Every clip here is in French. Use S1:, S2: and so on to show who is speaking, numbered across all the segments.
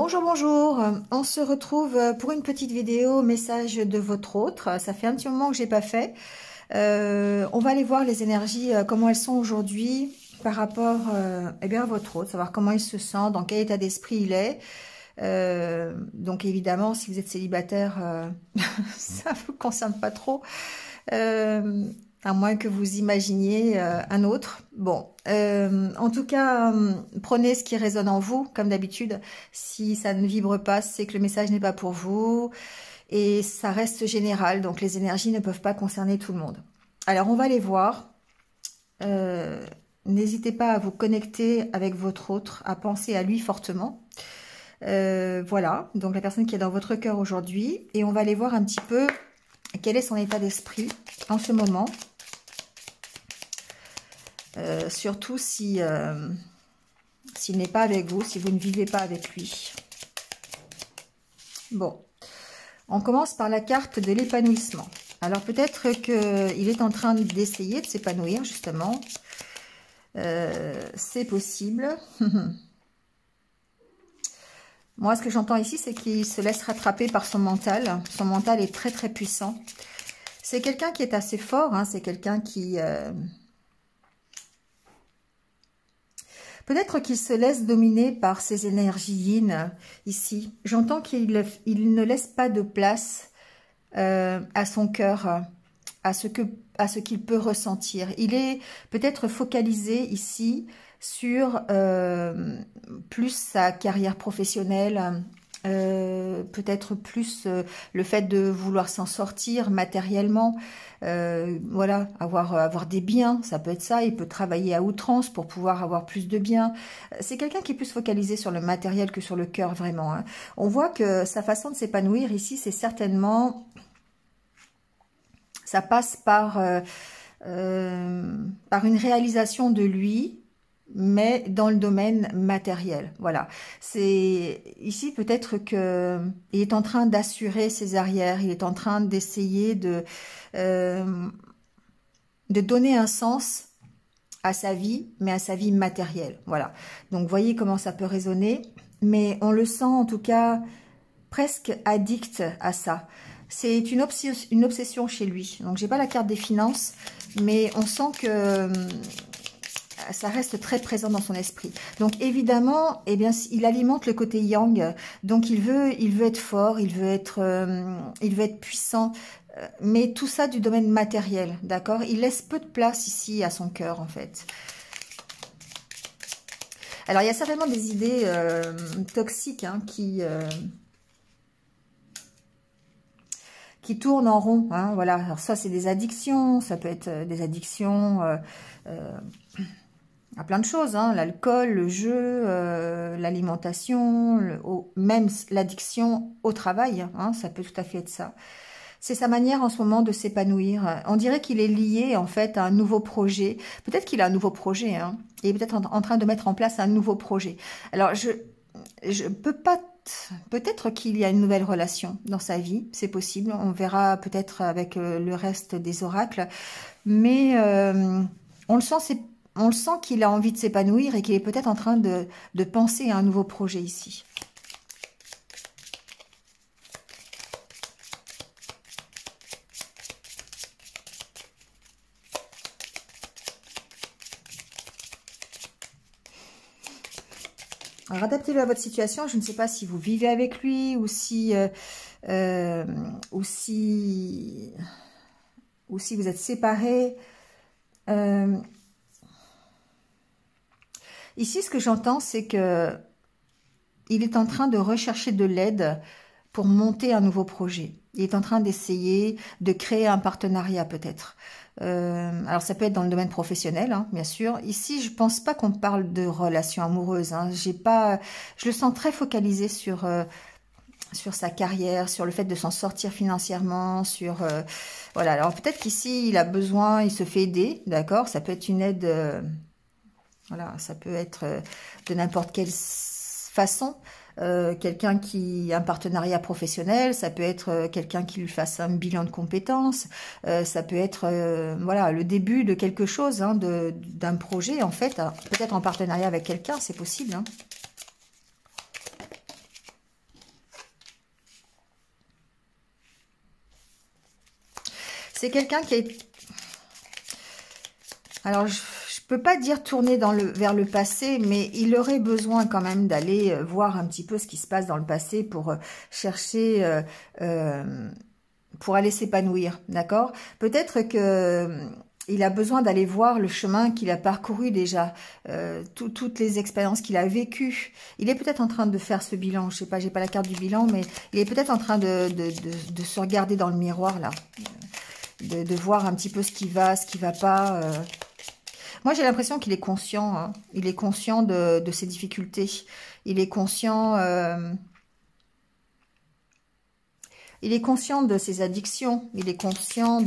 S1: Bonjour, bonjour. On se retrouve pour une petite vidéo message de votre autre. Ça fait un petit moment que j'ai pas fait. On va aller voir les énergies, comment elles sont aujourd'hui par rapport eh bien, à votre autre, savoir comment il se sent, dans quel état d'esprit il est. Donc évidemment, si vous êtes célibataire, ça ne vous concerne pas trop. À moins que vous imaginiez un autre. Bon, en tout cas, prenez ce qui résonne en vous, comme d'habitude. Si ça ne vibre pas, c'est que le message n'est pas pour vous. Et ça reste général, donc les énergies ne peuvent pas concerner tout le monde. Alors, on va les voir. N'hésitez pas à vous connecter avec votre autre, à penser à lui fortement. Voilà, donc la personne qui est dans votre cœur aujourd'hui. Et on va aller voir un petit peu quel est son état d'esprit en ce moment. Surtout si s'il n'est pas avec vous, si vous ne vivez pas avec lui. Bon, on commence par la carte de l'épanouissement. Alors peut-être qu'il est en train d'essayer de s'épanouir justement. C'est possible. Moi, ce que j'entends ici, c'est qu'il se laisse rattraper par son mental. Son mental est très très puissant. C'est quelqu'un qui est assez fort, hein, c'est quelqu'un qui... Peut-être qu'il se laisse dominer par ses énergies yin ici. J'entends qu'il ne laisse pas de place à son cœur, à ce qu'il peut ressentir. Il est peut-être focalisé ici sur plus sa carrière professionnelle, peut-être plus le fait de vouloir s'en sortir matériellement, voilà, avoir des biens, ça peut être ça. Il peut travailler à outrance pour pouvoir avoir plus de biens. C'est quelqu'un qui est plus focalisé sur le matériel que sur le cœur, vraiment, hein. On voit que sa façon de s'épanouir ici, c'est certainement, ça passe par une réalisation de lui, mais dans le domaine matériel. Voilà. C'est ici peut-être que il est en train d'assurer ses arrières, il est en train d'essayer de donner un sens à sa vie, mais à sa vie matérielle. Voilà. Donc voyez comment ça peut résonner, mais on le sent en tout cas presque addict à ça. C'est une obsession chez lui. Donc j'ai pas la carte des finances, mais on sent que ça reste très présent dans son esprit. Donc évidemment, eh bien, il alimente le côté yang. Donc il veut être fort, il veut être puissant, mais tout ça du domaine matériel, d'accord? Il laisse peu de place ici à son cœur, en fait. Alors il y a certainement des idées toxiques, hein, qui tournent en rond, hein, voilà. Alors ça, c'est des addictions, ça peut être des addictions à plein de choses, hein, l'alcool, le jeu, l'alimentation, même l'addiction au travail, hein, ça peut tout à fait être ça. C'est sa manière en ce moment de s'épanouir. On dirait qu'il est lié en fait à un nouveau projet. Peut-être qu'il a un nouveau projet, hein, et peut-être en train de mettre en place un nouveau projet. Alors je peux pas... Peut-être qu'il y a une nouvelle relation dans sa vie, c'est possible. On verra peut-être avec le reste des oracles. Mais on le sent qu'il a envie de s'épanouir et qu'il est peut-être en train de penser à un nouveau projet ici. Alors, adaptez-le à votre situation. Je ne sais pas si vous vivez avec lui ou si vous êtes séparés. Ici, ce que j'entends, c'est que il est en train de rechercher de l'aide pour monter un nouveau projet. Il est en train d'essayer de créer un partenariat peut-être. Alors ça peut être dans le domaine professionnel, hein, bien sûr. Ici, je pense pas qu'on parle de relation amoureuse, hein. Je le sens très focalisé sur sa carrière, sur le fait de s'en sortir financièrement, voilà. Alors peut-être qu'ici, il a besoin, il se fait aider, d'accord. Ça peut être une aide, voilà, ça peut être de n'importe quelle façon. Quelqu'un un partenariat professionnel, ça peut être quelqu'un qui lui fasse un bilan de compétences, ça peut être voilà, le début de quelque chose, hein, d'un projet en fait, peut-être en partenariat avec quelqu'un, c'est possible, hein. C'est quelqu'un qui est... Alors, je peux pas dire tourner vers le passé, mais il aurait besoin quand même d'aller voir un petit peu ce qui se passe dans le passé pour chercher... pour aller s'épanouir, d'accord? Peut-être que il a besoin d'aller voir le chemin qu'il a parcouru déjà, toutes les expériences qu'il a vécues. Il est peut-être en train de faire ce bilan, je sais pas, j'ai pas la carte du bilan, mais il est peut-être en train de se regarder dans le miroir, là, de voir un petit peu ce qui va pas. Moi, j'ai l'impression qu'il est conscient, hein. Il est conscient de ses difficultés, il est conscient... il est conscient de ses addictions, il est conscient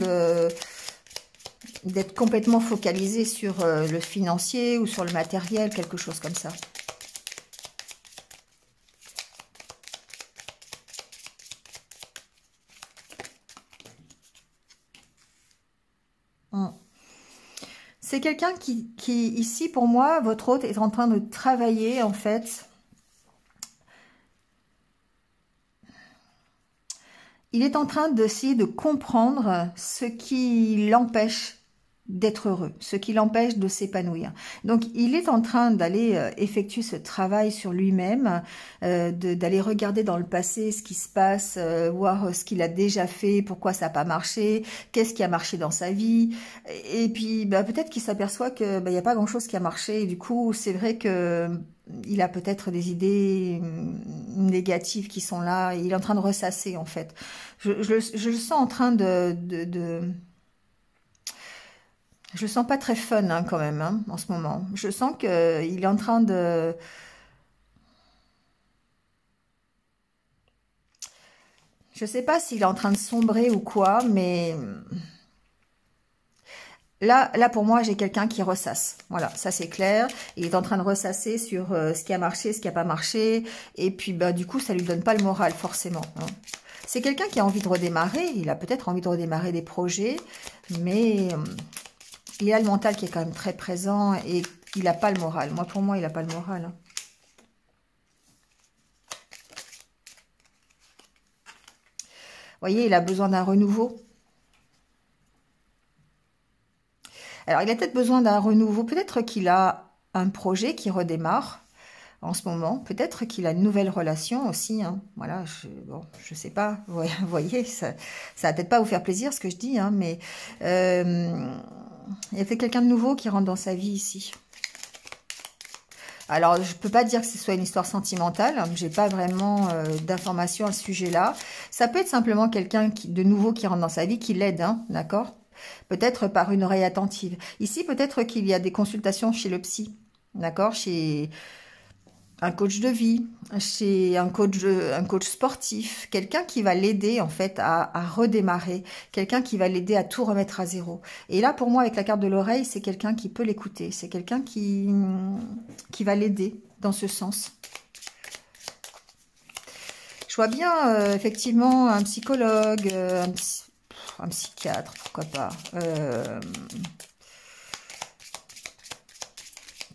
S1: d'être complètement focalisé sur le financier ou sur le matériel, quelque chose comme ça. C'est quelqu'un qui, ici, pour moi, votre hôte est en train de travailler, en fait. Il est en train d'essayer de comprendre ce qui l'empêche d'être heureux, ce qui l'empêche de s'épanouir. Donc, il est en train d'aller effectuer ce travail sur lui-même, d'aller regarder dans le passé ce qui se passe, voir ce qu'il a déjà fait, pourquoi ça n'a pas marché, qu'est-ce qui a marché dans sa vie. Et puis, peut-être qu'il s'aperçoit que il n'y a pas grand-chose qui a marché. Et du coup, c'est vrai que il a peut-être des idées négatives qui sont là. Et il est en train de ressasser, en fait. Je le sens en train je le sens pas très fun, hein, quand même, hein, en ce moment. Je sens qu'il est en train de... Je sais pas s'il est en train de sombrer ou quoi, mais... Là, pour moi, j'ai quelqu'un qui ressasse. Voilà, ça c'est clair. Il est en train de ressasser sur ce qui a marché, ce qui n'a pas marché. Et puis, du coup, ça lui donne pas le moral, forcément, hein. C'est quelqu'un qui a envie de redémarrer. Il a peut-être envie de redémarrer des projets, mais... il a le mental qui est quand même très présent et il n'a pas le moral. Pour moi, il n'a pas le moral, hein. Vous voyez, il a besoin d'un renouveau. Alors, il a peut-être besoin d'un renouveau. Peut-être qu'il a un projet qui redémarre en ce moment. Peut-être qu'il a une nouvelle relation aussi, hein. Voilà, je sais pas. Vous voyez, ça va peut-être pas vous faire plaisir ce que je dis, hein, mais... il y a peut-être quelqu'un de nouveau qui rentre dans sa vie ici. Alors, je peux pas dire que ce soit une histoire sentimentale. J'ai pas vraiment d'informations à ce sujet-là. Ça peut être simplement quelqu'un de nouveau qui rentre dans sa vie, qui l'aide, hein, d'accord? Peut-être par une oreille attentive. Ici, peut-être qu'il y a des consultations chez le psy, d'accord? Chez un coach de vie, chez un coach sportif, quelqu'un qui va l'aider en fait à redémarrer, quelqu'un qui va l'aider à tout remettre à zéro. Et là, pour moi, avec la carte de l'oreille, c'est quelqu'un qui peut l'écouter, c'est quelqu'un qui va l'aider dans ce sens. Je vois bien effectivement un psychologue, un psychiatre, pourquoi pas.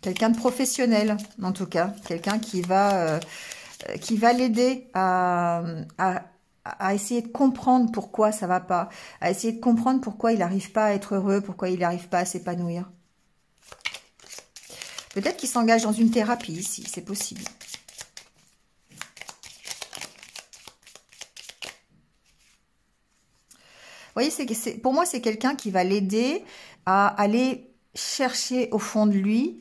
S1: Quelqu'un de professionnel, en tout cas. Quelqu'un qui va l'aider à essayer de comprendre pourquoi ça va pas. À essayer de comprendre pourquoi il n'arrive pas à être heureux, pourquoi il n'arrive pas à s'épanouir. Peut-être qu'il s'engage dans une thérapie ici, c'est possible. Vous voyez, pour moi, c'est quelqu'un qui va l'aider à aller chercher au fond de lui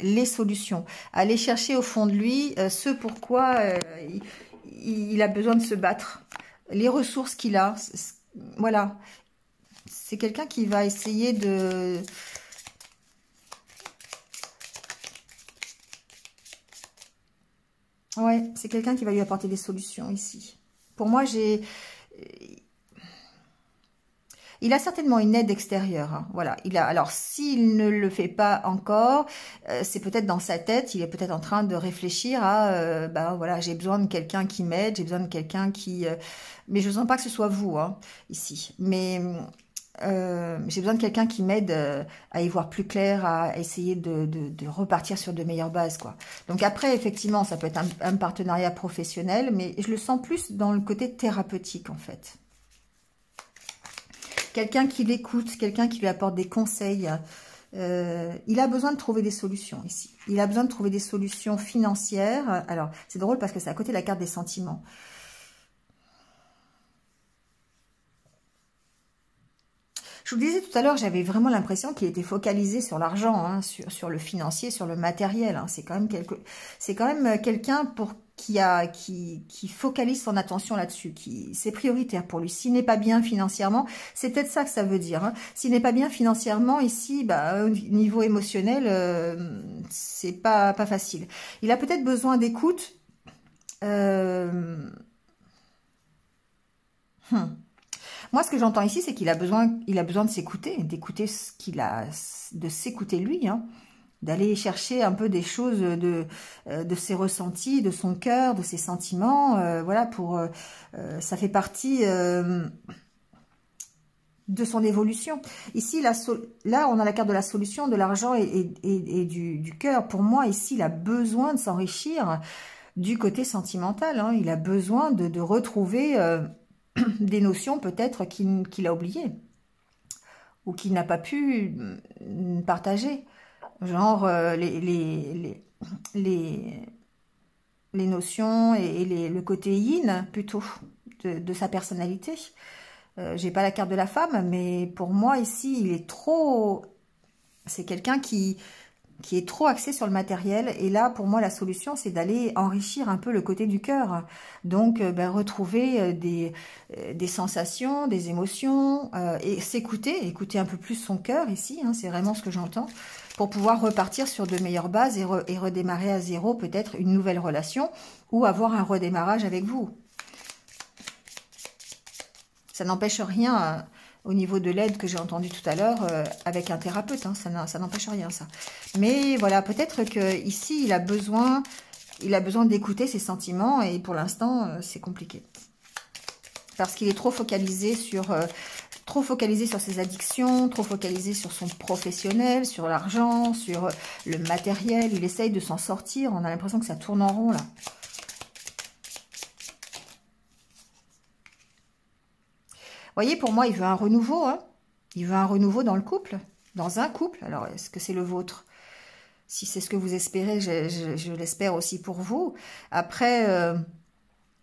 S1: les solutions, aller chercher au fond de lui ce pourquoi il a besoin de se battre, les ressources qu'il a, voilà. C'est quelqu'un qui va essayer de... Ouais, c'est quelqu'un qui va lui apporter des solutions ici. Pour moi, il a certainement une aide extérieure, hein. Voilà. Alors, s'il ne le fait pas encore, c'est peut-être dans sa tête, il est peut-être en train de réfléchir à, voilà, j'ai besoin de quelqu'un qui m'aide, j'ai besoin de quelqu'un qui... mais je ne sens pas que ce soit vous, hein, ici. Mais j'ai besoin de quelqu'un qui m'aide à y voir plus clair, à essayer de repartir sur de meilleures bases, quoi. Donc après, effectivement, ça peut être un partenariat professionnel, mais je le sens plus dans le côté thérapeutique, en fait. quelqu'un qui l'écoute, quelqu'un qui lui apporte des conseils. Il a besoin de trouver des solutions ici. Il a besoin de trouver des solutions financières. Alors, c'est drôle parce que c'est à côté de la carte des sentiments. Je vous disais tout à l'heure, j'avais vraiment l'impression qu'il était focalisé sur l'argent, hein, sur le financier, sur le matériel. Hein. C'est quand même quelqu'un qui focalise son attention là-dessus, c'est prioritaire pour lui. S'il n'est pas bien financièrement, c'est peut-être ça que ça veut dire. Hein. S'il n'est pas bien financièrement ici, bah, au niveau émotionnel, c'est pas facile. Il a peut-être besoin d'écoute. Moi, ce que j'entends ici, c'est qu'il a besoin de s'écouter, d'écouter ce qu'il a, de s'écouter lui, hein, d'aller chercher un peu des choses de ses ressentis, de son cœur, de ses sentiments, voilà, ça fait partie de son évolution. Ici, là, on a la carte de la solution, de l'argent et du cœur. Pour moi, ici, il a besoin de s'enrichir du côté sentimental, hein. Il a besoin de retrouver des notions peut-être qu'il a oubliées ou qu'il n'a pas pu partager, genre les notions et le côté yin plutôt de sa personnalité. J'ai pas la carte de la femme, mais pour moi ici il est trop, c'est quelqu'un qui est trop axé sur le matériel. Et là, pour moi, la solution, c'est d'aller enrichir un peu le côté du cœur. Donc, retrouver des sensations, des émotions, et écouter un peu plus son cœur ici, hein, c'est vraiment ce que j'entends, pour pouvoir repartir sur de meilleures bases et redémarrer à zéro, peut-être une nouvelle relation, ou avoir un redémarrage avec vous. Ça n'empêche rien... au niveau de l'aide que j'ai entendu tout à l'heure avec un thérapeute, hein, ça n'empêche rien ça. Mais voilà, peut-être que ici il a besoin d'écouter ses sentiments et pour l'instant c'est compliqué parce qu'il est trop focalisé sur ses addictions, trop focalisé sur son professionnel, sur l'argent, sur le matériel. Il essaye de s'en sortir. On a l'impression que ça tourne en rond là. Vous voyez, pour moi, il veut un renouveau. Hein. Il veut un renouveau dans le couple, dans un couple. Alors, est-ce que c'est le vôtre? Si c'est ce que vous espérez, je l'espère aussi pour vous. Après,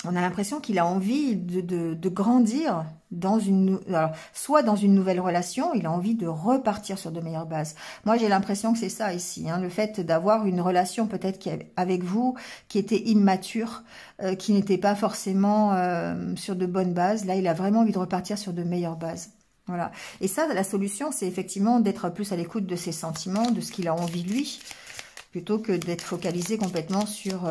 S1: on a l'impression qu'il a envie de grandir alors, soit dans une nouvelle relation, il a envie de repartir sur de meilleures bases. Moi, j'ai l'impression que c'est ça ici, hein, le fait d'avoir une relation peut-être avec vous qui était immature, qui n'était pas forcément sur de bonnes bases. Là, il a vraiment envie de repartir sur de meilleures bases. Voilà. Et ça, la solution, c'est effectivement d'être plus à l'écoute de ses sentiments, de ce qu'il a envie lui, plutôt que d'être focalisé complètement sur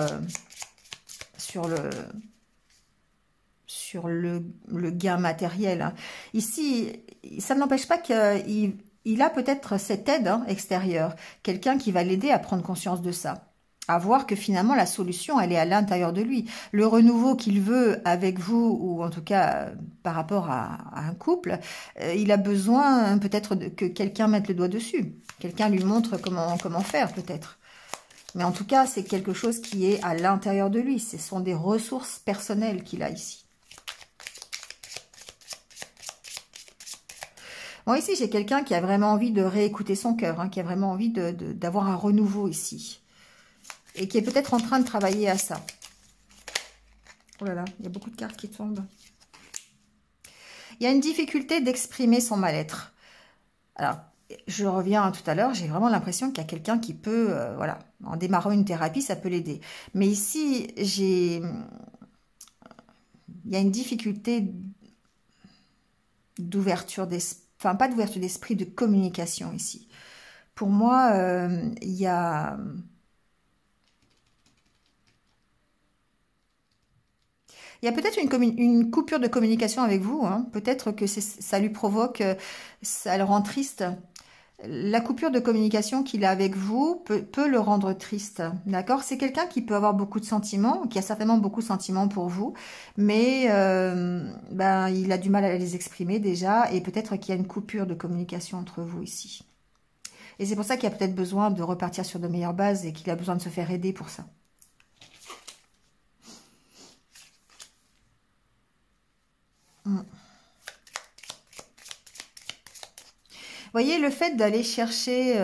S1: le gain matériel. Hein. Ici, ça n'empêche pas qu'il a peut-être cette aide extérieure, quelqu'un qui va l'aider à prendre conscience de ça, à voir que finalement la solution, elle est à l'intérieur de lui. Le renouveau qu'il veut avec vous, ou en tout cas par rapport à un couple, il a besoin peut-être que quelqu'un mette le doigt dessus, quelqu'un lui montre comment faire peut-être. Mais en tout cas, c'est quelque chose qui est à l'intérieur de lui. Ce sont des ressources personnelles qu'il a ici. Bon, ici, j'ai quelqu'un qui a vraiment envie de réécouter son cœur, hein, qui a vraiment envie d'avoir un renouveau ici. Et qui est peut-être en train de travailler à ça. Oh là là, il y a beaucoup de cartes qui tombent. Il y a une difficulté d'exprimer son mal-être. Alors, je reviens à tout à l'heure, j'ai vraiment l'impression qu'il y a quelqu'un qui peut, voilà, en démarrant une thérapie, ça peut l'aider. Mais ici, il y a une difficulté d'ouverture d'esprit, enfin pas d'ouverture d'esprit, de communication ici. Pour moi, il y a... Il y a peut-être une coupure de communication avec vous. Hein. Peut-être que ça lui provoque, ça le rend triste. La coupure de communication qu'il a avec vous peut le rendre triste. D'accord? C'est quelqu'un qui peut avoir beaucoup de sentiments, qui a certainement beaucoup de sentiments pour vous, mais il a du mal à les exprimer déjà, et peut-être qu'il y a une coupure de communication entre vous ici. Et c'est pour ça qu'il a peut-être besoin de repartir sur de meilleures bases et qu'il a besoin de se faire aider pour ça. voyez, le fait d'aller chercher,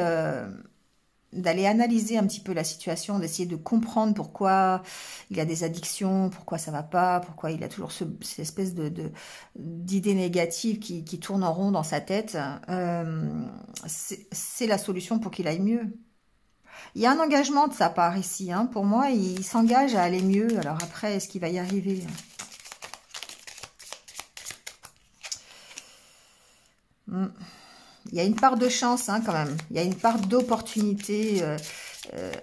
S1: d'aller analyser un petit peu la situation, d'essayer de comprendre pourquoi il a des addictions, pourquoi ça va pas, pourquoi il a toujours cette espèce d'idées négatives qui tournent en rond dans sa tête, c'est la solution pour qu'il aille mieux. Il y a un engagement de sa part ici, hein. Pour moi, il s'engage à aller mieux. Alors après, est-ce qu'il va y arriver? Il y a une part de chance, hein, quand même. Il y a une part d'opportunité.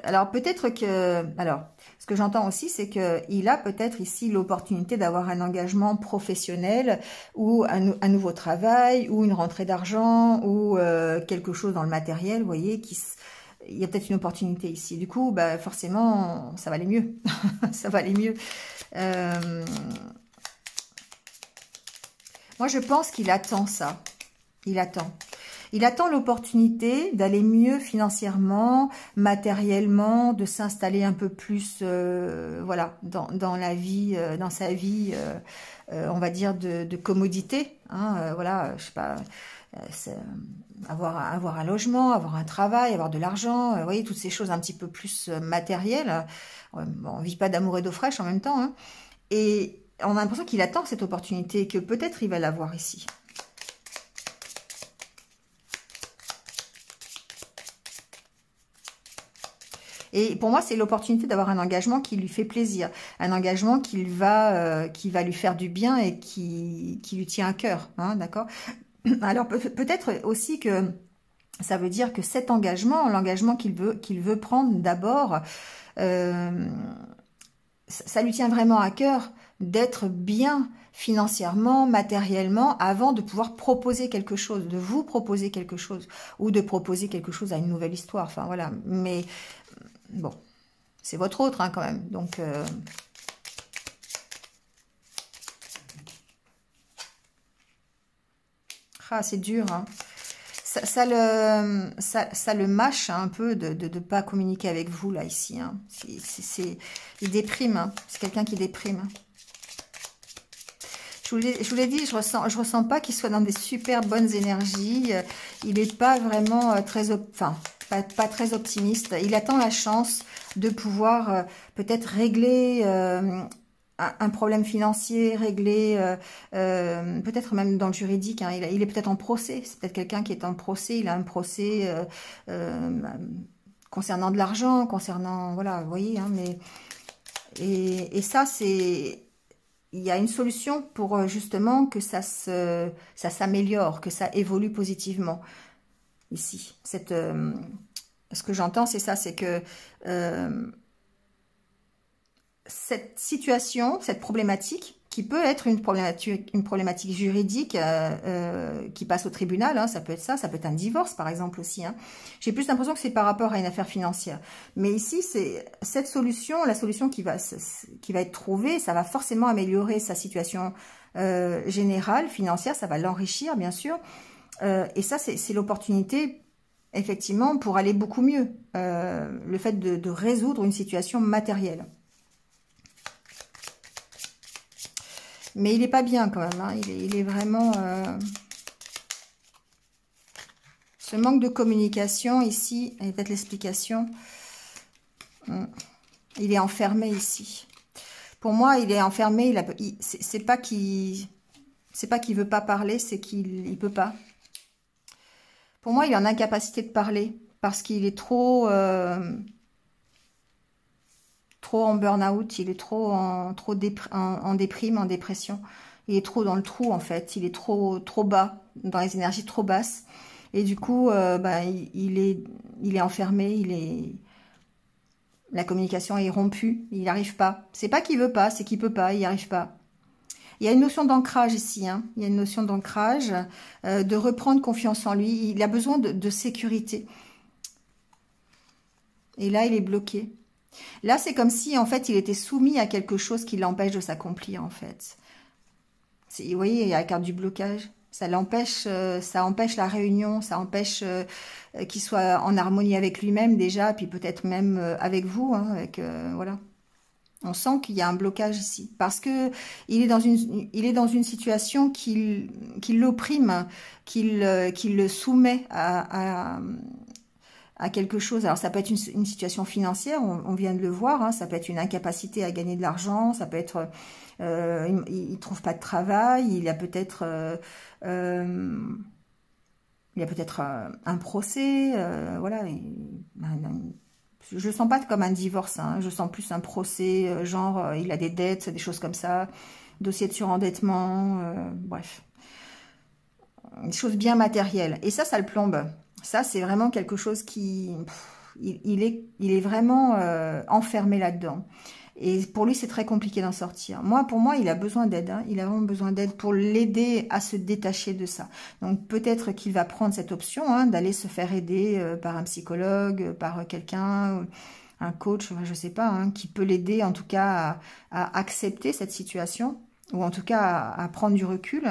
S1: Alors peut-être que... Alors, ce que j'entends aussi, c'est qu'il a peut-être ici l'opportunité d'avoir un engagement professionnel ou un nouveau travail ou une rentrée d'argent ou quelque chose dans le matériel, vous voyez, il y a peut-être une opportunité ici. Du coup, bah, forcément, ça va aller mieux. Ça va aller mieux. Moi, je pense qu'il attend ça. Il attend. Il attend l'opportunité d'aller mieux financièrement, matériellement, de s'installer un peu plus, voilà, dans la vie, dans sa vie, on va dire de commodité. Hein, voilà, je sais pas, avoir un logement, avoir un travail, avoir de l'argent, vous voyez, toutes ces choses un petit peu plus matérielles. Bon, on vit pas d'amour et d'eau fraîche en même temps, hein, et on a l'impression qu'il attend cette opportunité, que peut-être il va l'avoir ici. Et pour moi, c'est l'opportunité d'avoir un engagement qui lui fait plaisir, un engagement qui va lui faire du bien et qui lui tient à cœur, hein, d'accord? Alors peut-être aussi que ça veut dire que cet engagement, l'engagement qu'il veut prendre d'abord, ça lui tient vraiment à cœur d'être bien financièrement, matériellement, avant de pouvoir proposer quelque chose, de vous proposer quelque chose, ou de proposer quelque chose à une nouvelle histoire. Enfin voilà, mais bon, c'est votre autre, hein, quand même. Donc, ah, c'est dur, hein. Ça le mâche, hein, un peu de ne pas communiquer avec vous, là, ici. Hein. Il déprime, hein. C'est quelqu'un qui déprime. Je vous l'ai dit, je ressens pas qu'il soit dans des super bonnes énergies. Il n'est pas vraiment très... Enfin, pas très optimiste. Il attend la chance de pouvoir peut-être régler un problème financier, régler peut-être même dans le juridique. Hein, il est peut-être en procès. C'est peut-être quelqu'un qui est en procès. Il a un procès concernant de l'argent, concernant... Voilà, vous voyez. Hein, mais, et ça, c'est... Il y a une solution pour justement que ça s'améliore, que ça évolue positivement. Ici, ce que j'entends, c'est ça, c'est que cette situation, cette problématique, qui peut être une problématique juridique qui passe au tribunal, hein, ça peut être ça peut être un divorce par exemple aussi. Hein. J'ai plus l'impression que c'est par rapport à une affaire financière. Mais ici, c'est cette solution, la solution qui va être trouvée, ça va forcément améliorer sa situation générale, financière, ça va l'enrichir bien sûr. Et ça, c'est l'opportunité, effectivement, pour aller beaucoup mieux. Le fait de résoudre une situation matérielle. Mais il n'est pas bien quand même. Hein. Il est vraiment... Ce manque de communication ici, et peut-être l'explication, il est enfermé ici. Pour moi, il est enfermé. C'est pas qu'il veut pas parler, c'est qu'il peut pas. Pour moi, il est en incapacité de parler parce qu'il est trop en burn-out, il est trop en déprime, en dépression. Il est trop dans le trou en fait, il est trop bas, dans les énergies trop basses. Et du coup, il est enfermé, la communication est rompue, il n'y arrive pas. C'est pas qu'il veut pas, c'est qu'il peut pas, il n'y arrive pas. Il y a une notion d'ancrage ici, hein. Il y a une notion d'ancrage, de reprendre confiance en lui. Il a besoin de sécurité. Et là, il est bloqué. Là, c'est comme si, en fait, il était soumis à quelque chose qui l'empêche de s'accomplir, en fait. Vous voyez, il y a la carte du blocage. Ça empêche la réunion, ça empêche qu'il soit en harmonie avec lui-même déjà, puis peut-être même avec vous, hein, voilà. On sent qu'il y a un blocage ici. Parce que il est dans une situation qui l'opprime, qui le soumet à quelque chose. Alors ça peut être une situation financière, on vient de le voir, hein, ça peut être une incapacité à gagner de l'argent, ça peut être il trouve pas de travail, il y a peut-être un procès, voilà. Je le sens pas comme un divorce, hein, je sens plus un procès, genre il a des dettes, des choses comme ça, dossier de surendettement, bref, des choses bien matérielles. Et ça le plombe. Ça, c'est vraiment quelque chose qui... il est vraiment enfermé là-dedans. Et pour lui, c'est très compliqué d'en sortir. Pour moi, il a besoin d'aide. Hein. Il a vraiment besoin d'aide pour l'aider à se détacher de ça. Donc, peut-être qu'il va prendre cette option hein, d'aller se faire aider par un psychologue, par quelqu'un, un coach, je sais pas, hein, qui peut l'aider en tout cas à accepter cette situation ou en tout cas à prendre du recul.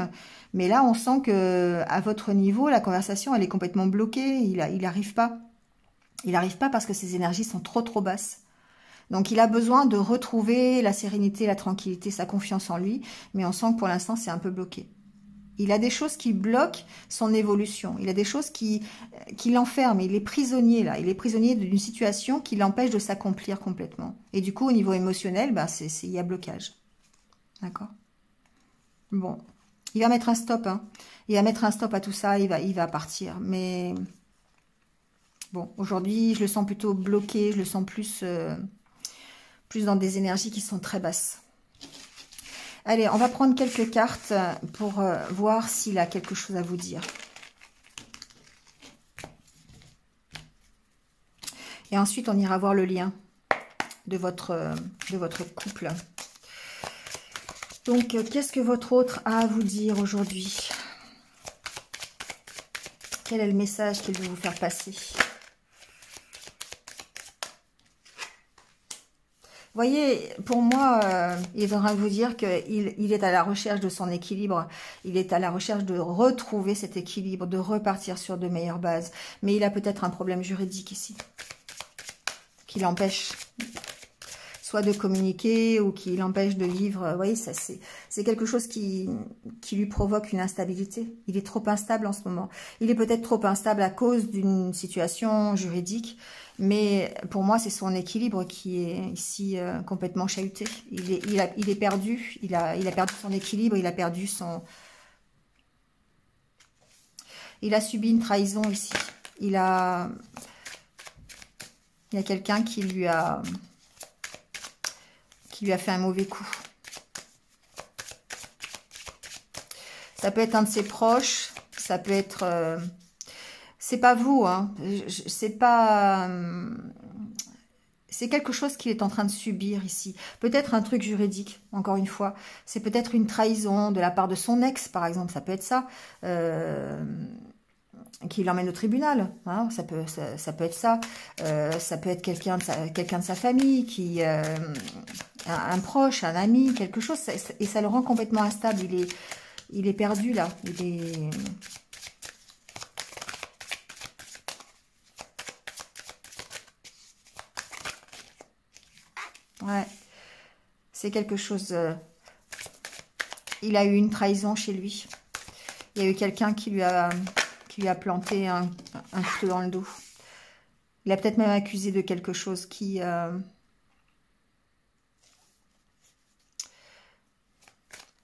S1: Mais là, on sent que à votre niveau, la conversation, elle est complètement bloquée. Il arrive pas. Il n'arrive pas parce que ses énergies sont trop basses. Donc, il a besoin de retrouver la sérénité, la tranquillité, sa confiance en lui. Mais on sent que pour l'instant, c'est un peu bloqué. Il a des choses qui bloquent son évolution. Il a des choses qui l'enferment. Il est prisonnier, là. Il est prisonnier d'une situation qui l'empêche de s'accomplir complètement. Et du coup, au niveau émotionnel, il y a blocage. D'accord ? Bon. Il va mettre un stop. Hein. Il va mettre un stop à tout ça. Il va partir. Mais bon, aujourd'hui, je le sens plutôt bloqué. Je le sens plus dans des énergies qui sont très basses. Allez, on va prendre quelques cartes pour voir s'il a quelque chose à vous dire. Et ensuite, on ira voir le lien de votre couple. Donc, qu'est-ce que votre autre a à vous dire aujourd'hui? Quel est le message qu'il veut vous faire passer? Vous voyez, pour moi, il est en train de vous dire qu'il est à la recherche de son équilibre. Il est à la recherche de retrouver cet équilibre, de repartir sur de meilleures bases. Mais il a peut-être un problème juridique ici, qui l'empêche soit de communiquer ou qui l'empêche de vivre. Vous voyez, ça c'est quelque chose qui lui provoque une instabilité. Il est trop instable en ce moment. Il est peut-être trop instable à cause d'une situation juridique. Mais pour moi, c'est son équilibre qui est ici complètement chahuté. Il est perdu. Il a perdu son équilibre. Il a perdu son... Il a subi une trahison ici. Il y a quelqu'un qui lui a fait un mauvais coup. Ça peut être un de ses proches. Ça peut être... c'est pas vous, hein. C'est pas... c'est quelque chose qu'il est en train de subir ici. Peut-être un truc juridique, encore une fois. C'est peut-être une trahison de la part de son ex, par exemple. Ça peut être ça. Qui l'emmène au tribunal. Hein. Ça peut être ça. Ça peut être quelqu'un de sa famille, un proche, un ami, quelque chose. Et ça le rend complètement instable. Il est perdu, là. Il est... Ouais, c'est quelque chose... il a eu une trahison chez lui. Il y a eu quelqu'un qui lui a planté un couteau dans le dos. Il a peut-être même accusé de quelque chose qui...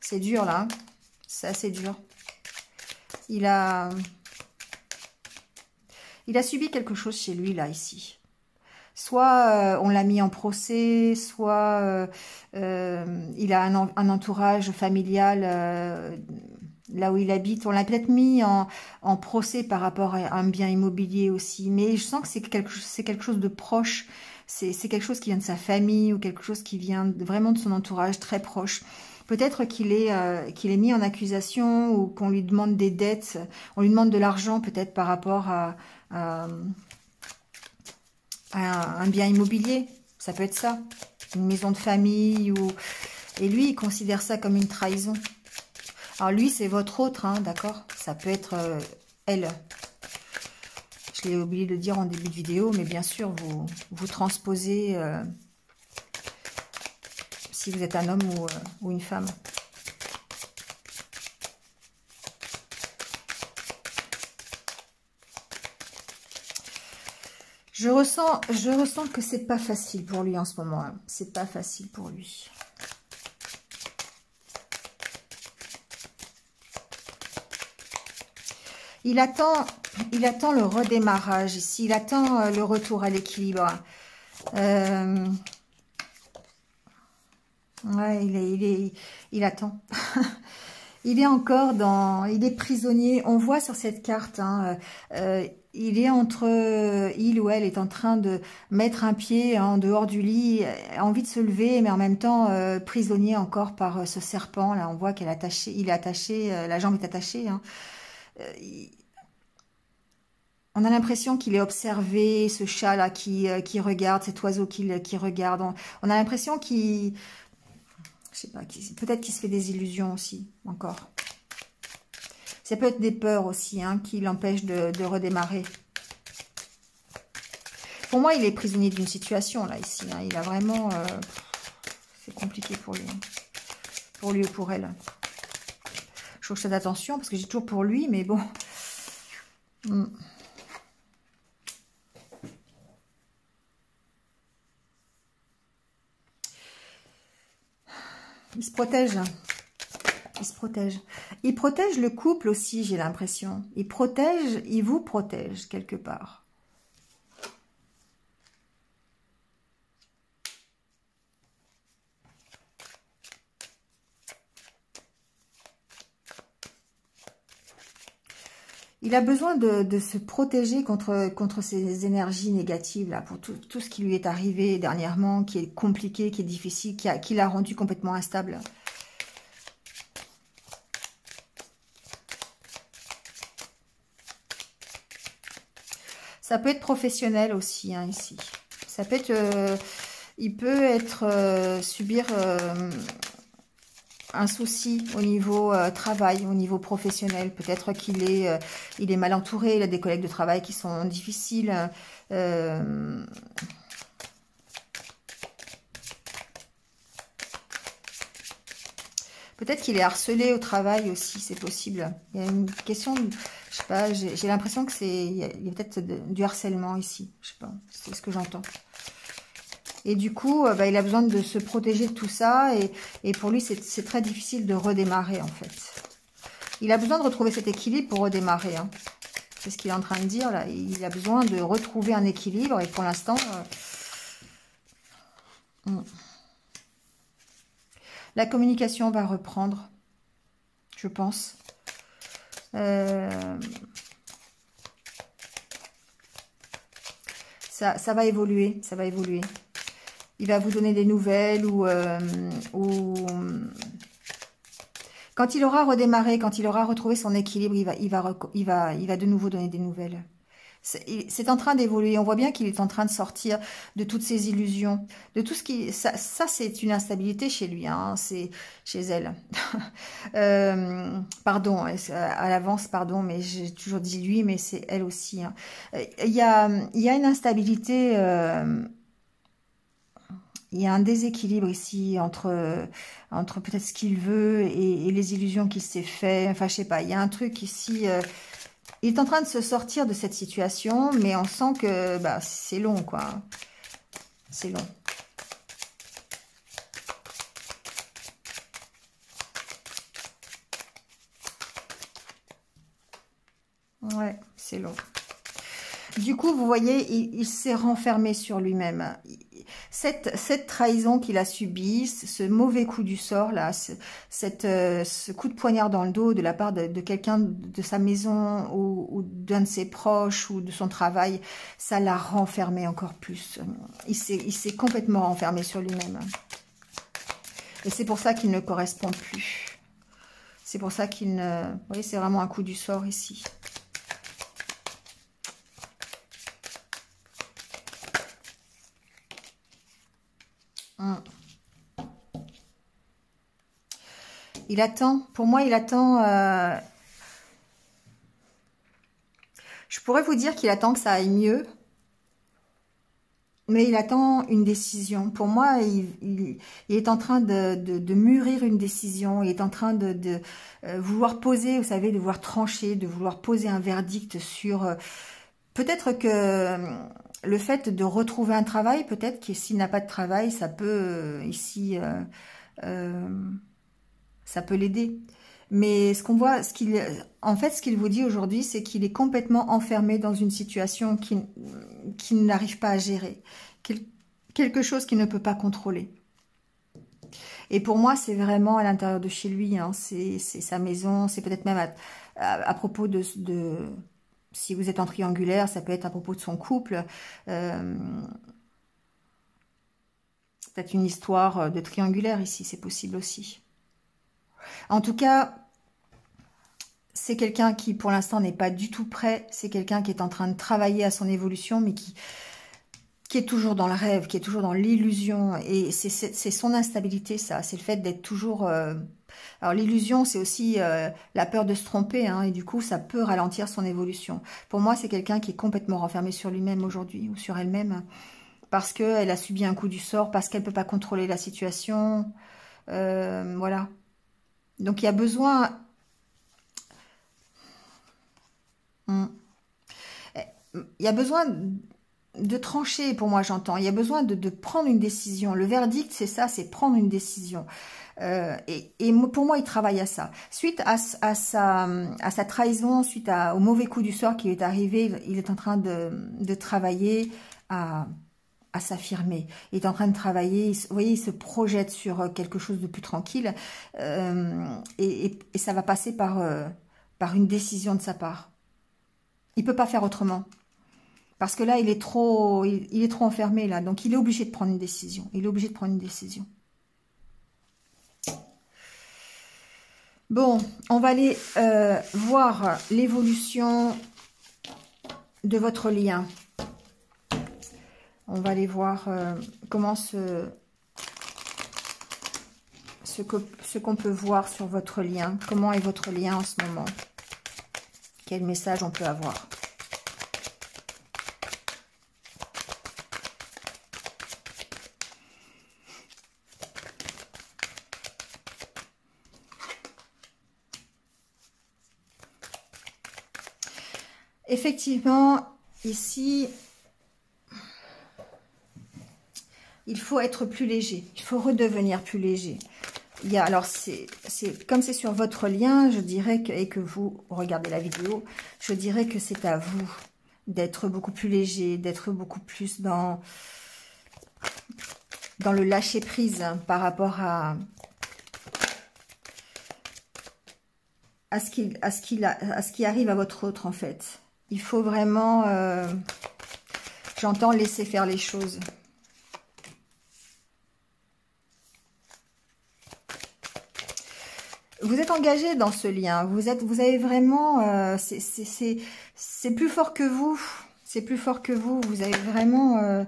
S1: c'est dur, là. C'est assez dur. Il a subi quelque chose chez lui, là, ici. Soit on l'a mis en procès, soit il a un entourage familial là où il habite. On l'a peut-être mis en procès par rapport à un bien immobilier aussi. Mais je sens que c'est quelque chose de proche. C'est quelque chose qui vient de sa famille ou quelque chose qui vient vraiment de son entourage très proche. Peut-être qu'il est mis en accusation ou qu'on lui demande des dettes. On lui demande de l'argent peut-être par rapport à un bien immobilier, ça peut être ça, une maison de famille, et lui, il considère ça comme une trahison. Alors lui, c'est votre autre, hein, d'accord? Ça peut être elle. Je l'ai oublié de dire en début de vidéo, mais bien sûr, vous transposez si vous êtes un homme ou une femme. Je ressens que c'est pas facile pour lui en ce moment. Hein. C'est pas facile pour lui. Il attend le redémarrage ici. Il attend le retour à l'équilibre. Ouais, il attend. Il est encore il est prisonnier. On voit sur cette carte, hein, il est il ou elle est en train de mettre un pied en dehors du lit, a envie de se lever, mais en même temps prisonnier encore par ce serpent. Là, on voit qu'elle est attachée, il est attaché, la jambe est attachée. Hein. On a l'impression qu'il est observé, ce chat là qui regarde, cet oiseau qui regarde. On a l'impression qu'il je sais pas, peut-être qu'il se fait des illusions aussi, encore. Ça peut être des peurs aussi, hein, qui l'empêchent de redémarrer. Pour moi, il est prisonnier d'une situation, là, ici. Hein. Il a vraiment... c'est compliqué pour lui. Pour lui ou pour elle. Je faut que je fasse attention, parce que j'ai toujours pour lui, mais bon... Il se protège. Il se protège. Il protège le couple aussi, j'ai l'impression. Il vous protège quelque part. Il a besoin de se protéger contre ces énergies négatives, là, pour tout ce qui lui est arrivé dernièrement, qui est compliqué, qui est difficile, qui l'a rendu complètement instable. Ça peut être professionnel aussi, hein, ici. Ça peut être... il peut être... subir... un souci au niveau travail, au niveau professionnel. Peut-être qu'il il est mal entouré, il a des collègues de travail qui sont difficiles. Peut-être qu'il est harcelé au travail aussi, c'est possible. Il y a une question, je sais pas, j'ai l'impression que il y a peut-être du harcèlement ici. Je sais pas, c'est ce que j'entends. Et du coup, il a besoin de se protéger de tout ça. Et pour lui, c'est très difficile de redémarrer, en fait. Il a besoin de retrouver cet équilibre pour redémarrer. Hein. C'est ce qu'il est en train de dire, là. Il a besoin de retrouver un équilibre. Et pour l'instant... la communication va reprendre, je pense. Ça va évoluer, ça va évoluer. Il va vous donner des nouvelles ou quand il aura redémarré, quand il aura retrouvé son équilibre, il va de nouveau donner des nouvelles. C'est en train d'évoluer. On voit bien qu'il est en train de sortir de toutes ces illusions, de tout ce qui... Ça c'est une instabilité chez lui, hein, c'est chez elle. Pardon, à l'avance, pardon, mais j'ai toujours dit lui, mais c'est elle aussi. Hein. Il y a une instabilité... il y a un déséquilibre ici entre peut-être ce qu'il veut et les illusions qu'il s'est fait. Enfin, je sais pas, il y a un truc ici... il est en train de se sortir de cette situation, mais on sent que c'est long, quoi. C'est long. Ouais, c'est long. Du coup, vous voyez, il s'est renfermé sur lui-même. Cette trahison qu'il a subie, ce mauvais coup du sort, là, ce coup de poignard dans le dos de la part de quelqu'un de sa maison ou d'un de ses proches ou de son travail, ça l'a renfermé encore plus. Il s'est complètement renfermé sur lui-même. Et c'est pour ça qu'il ne correspond plus. C'est pour ça qu'il ne... Vous voyez, c'est vraiment un coup du sort ici. Il attend, pour moi il attend, je pourrais vous dire qu'il attend que ça aille mieux. Mais il attend une décision. Pour moi, il est en train de mûrir une décision. Il est en train de vouloir poser, vous savez, de vouloir trancher, de vouloir poser un verdict sur... peut-être que le fait de retrouver un travail, peut-être que s'il n'a pas de travail, ça peut ici... ça peut l'aider. Mais ce qu'on voit, en fait, ce qu'il vous dit aujourd'hui, c'est qu'il est complètement enfermé dans une situation qu'il n'arrive pas à gérer. Quelque chose qu'il ne peut pas contrôler. Et pour moi, c'est vraiment à l'intérieur de chez lui. Hein, c'est sa maison, c'est peut-être même à propos de... Si vous êtes en triangulaire, ça peut être à propos de son couple. Peut-être une histoire de triangulaire ici, c'est possible aussi. En tout cas, c'est quelqu'un qui, pour l'instant, n'est pas du tout prêt. C'est quelqu'un qui est en train de travailler à son évolution, mais qui est toujours dans le rêve, qui est toujours dans l'illusion. Et c'est son instabilité, ça. C'est le fait d'être toujours... Alors, l'illusion, c'est aussi la peur de se tromper, hein, et du coup, ça peut ralentir son évolution. Pour moi, c'est quelqu'un qui est complètement renfermé sur lui-même aujourd'hui, ou sur elle-même, parce qu'elle a subi un coup du sort, parce qu'elle ne peut pas contrôler la situation. Voilà. Donc, il y a besoin... Il y a besoin de trancher, pour moi, j'entends. Il y a besoin de prendre une décision. Le verdict, c'est ça, c'est prendre une décision. Et pour moi, il travaille à ça. Suite à sa trahison, suite au mauvais coup du sort qui lui est arrivé, il est en train de travailler à s'affirmer. Il est en train de travailler, vous voyez, il se projette sur quelque chose de plus tranquille. Et ça va passer par une décision de sa part. Il ne peut pas faire autrement. Parce que là, il est trop enfermé, là. Donc, il est obligé de prendre une décision. Il est obligé de prendre une décision. Bon, on va aller voir l'évolution de votre lien. On va aller voir comment ce qu'on peut voir sur votre lien. Comment est votre lien en ce moment? Quel message on peut avoir? Effectivement, ici, il faut être plus léger. Il faut redevenir plus léger. Alors, comme c'est sur votre lien, je dirais que, et que vous regardez la vidéo, je dirais que c'est à vous d'être beaucoup plus léger, d'être beaucoup plus dans le lâcher-prise, hein, par rapport à ce qui arrive à votre autre, en fait. Il faut vraiment, j'entends, laisser faire les choses. Vous êtes engagé dans ce lien. Vous avez vraiment, c'est plus fort que vous. C'est plus fort que vous. Vous avez vraiment,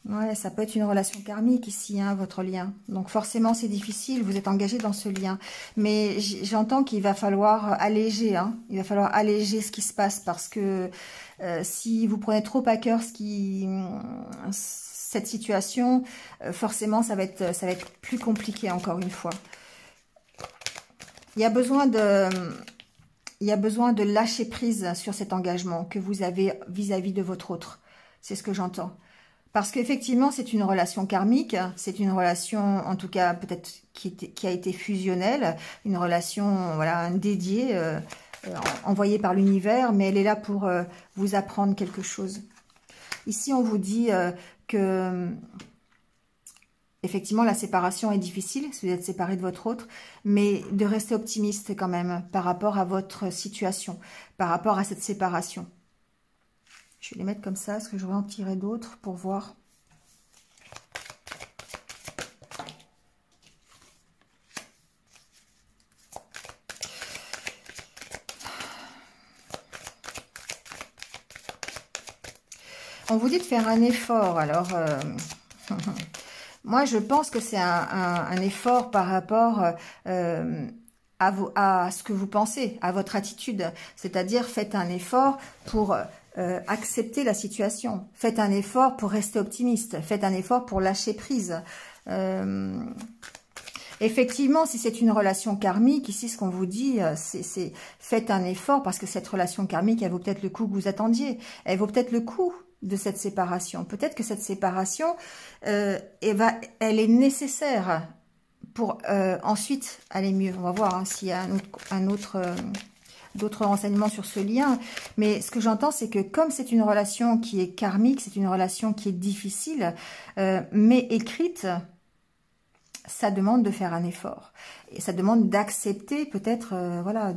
S1: ouais, ça peut être une relation karmique ici, hein, votre lien. Donc forcément, c'est difficile. Vous êtes engagé dans ce lien. Mais j'entends qu'il va falloir alléger, hein. Il va falloir alléger ce qui se passe parce que si vous prenez trop à cœur cette situation, forcément, ça va être plus compliqué encore une fois. Il y a besoin de lâcher prise sur cet engagement que vous avez vis-à-vis de votre autre. C'est ce que j'entends. Parce qu'effectivement, c'est une relation karmique, c'est une relation, en tout cas, peut-être qui a été fusionnelle, une relation, voilà, dédiée, envoyée par l'univers, mais elle est là pour vous apprendre quelque chose. Ici, on vous dit que... Effectivement, la séparation est difficile, si vous êtes séparé de votre autre, mais de rester optimiste quand même par rapport à votre situation, par rapport à cette séparation. Je vais les mettre comme ça, est-ce que je vais en tirer d'autres pour voir? On vous dit de faire un effort, alors... Moi, je pense que c'est un effort par rapport à ce que vous pensez, à votre attitude. C'est-à-dire, faites un effort pour acceptez la situation. Faites un effort pour rester optimiste. Faites un effort pour lâcher prise. Effectivement, si c'est une relation karmique, ici, ce qu'on vous dit, c'est faites un effort parce que cette relation karmique, elle vaut peut-être le coup que vous attendiez. Elle vaut peut-être le coup de cette séparation. Peut-être que cette séparation, elle est nécessaire pour ensuite aller mieux. On va voir hein, s'il y a d'autres renseignements sur ce lien. Mais ce que j'entends, c'est que comme c'est une relation qui est karmique, c'est une relation qui est difficile, mais écrite, ça demande de faire un effort. Et ça demande d'accepter peut-être, voilà,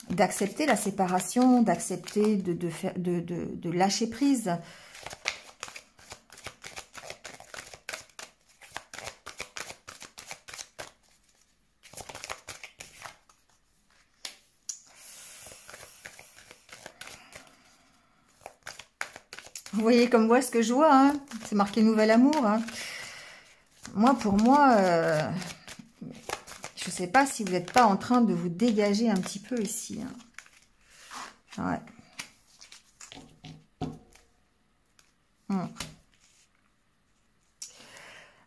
S1: d'accepter la séparation, d'accepter de lâcher prise. Vous voyez comme moi ce que je vois, hein, c'est marqué nouvel amour. Hein. Pour moi, je ne sais pas si vous n'êtes pas en train de vous dégager un petit peu ici. Hein. Ouais.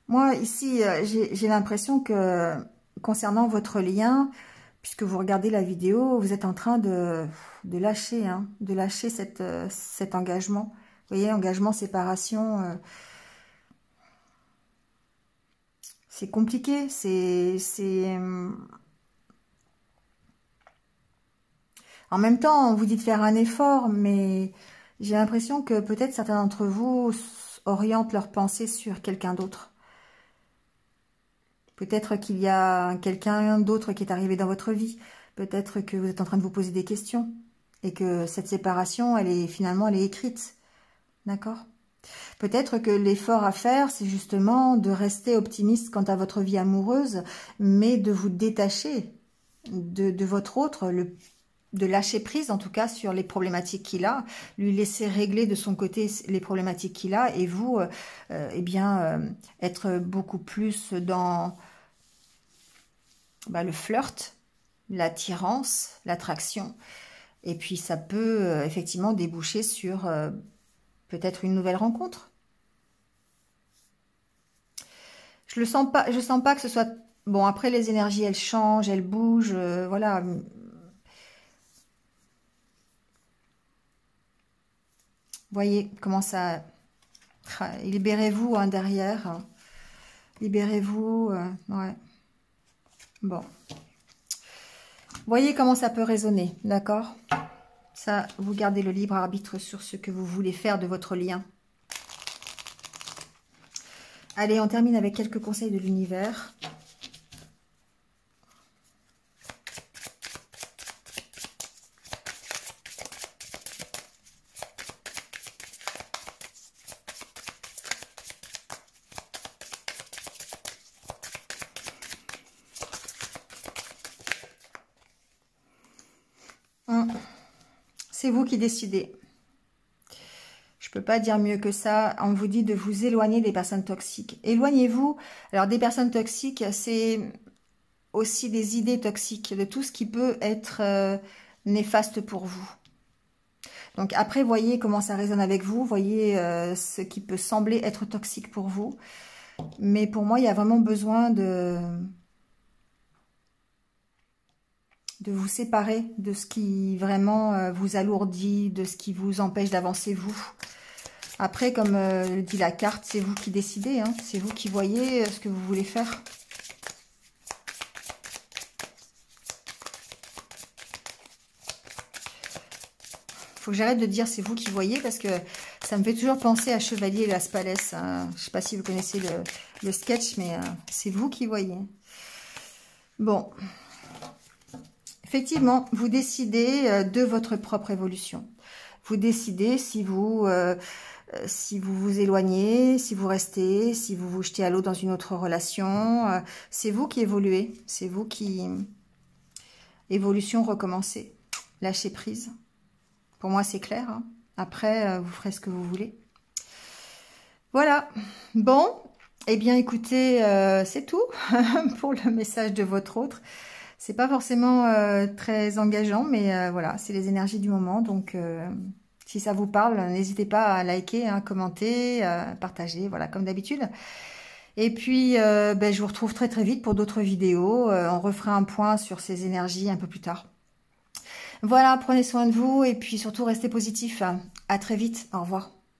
S1: Moi, ici, j'ai l'impression que concernant votre lien, puisque vous regardez la vidéo, vous êtes en train de lâcher, hein, de lâcher cet engagement. Vous voyez, engagement, séparation, c'est compliqué, En même temps, on vous dit de faire un effort, mais j'ai l'impression que peut-être certains d'entre vous orientent leurs pensées sur quelqu'un d'autre. Peut-être qu'il y a quelqu'un d'autre qui est arrivé dans votre vie. Peut-être que vous êtes en train de vous poser des questions. Et que cette séparation, finalement, elle est écrite. D'accord ? Peut-être que l'effort à faire, c'est justement de rester optimiste quant à votre vie amoureuse, mais de vous détacher de votre autre, de lâcher prise en tout cas sur les problématiques qu'il a, lui laisser régler de son côté les problématiques qu'il a, et vous, être beaucoup plus dans le flirt, l'attirance, l'attraction, et puis ça peut effectivement déboucher sur peut-être une nouvelle rencontre. Je sens pas que ce soit... Bon, après, les énergies, elles changent, elles bougent, voilà. Voyez comment ça... Libérez-vous hein, derrière. Libérez-vous. Ouais. Bon. Voyez comment ça peut résonner, d'accord? Ça, vous gardez le libre arbitre sur ce que vous voulez faire de votre lien. Allez, on termine avec quelques conseils de l'univers. C'est vous qui décidez. Je peux pas dire mieux que ça. On vous dit de vous éloigner des personnes toxiques. Éloignez-vous. Alors, des personnes toxiques, c'est aussi des idées toxiques, de tout ce qui peut être néfaste pour vous. Donc, après, voyez comment ça résonne avec vous. Voyez ce qui peut sembler être toxique pour vous. Mais pour moi, il y a vraiment besoin de vous séparer de ce qui vraiment vous alourdit, de ce qui vous empêche d'avancer vous. Après, comme le dit la carte, c'est vous qui décidez, hein, c'est vous qui voyez ce que vous voulez faire. Faut que j'arrête de dire c'est vous qui voyez parce que ça me fait toujours penser à Chevalier et Las Palais. Hein. Je ne sais pas si vous connaissez le sketch, mais c'est vous qui voyez. Bon. Effectivement, vous décidez de votre propre évolution. Vous décidez si vous vous éloignez, si vous restez, si vous vous jetez à l'eau dans une autre relation. C'est vous qui évoluez. C'est vous qui... Évolution recommencer. Lâchez prise. Pour moi, c'est clair. Hein. Après, vous ferez ce que vous voulez. Voilà. Bon. Eh bien, écoutez, c'est tout pour le message de votre autre. C'est pas forcément très engageant, mais voilà, c'est les énergies du moment. Donc, si ça vous parle, n'hésitez pas à liker, hein, commenter, partager, voilà, comme d'habitude. Et puis, ben, je vous retrouve très très vite pour d'autres vidéos. On refera un point sur ces énergies un peu plus tard. Voilà, prenez soin de vous et puis surtout restez positifs. À très vite. Au revoir.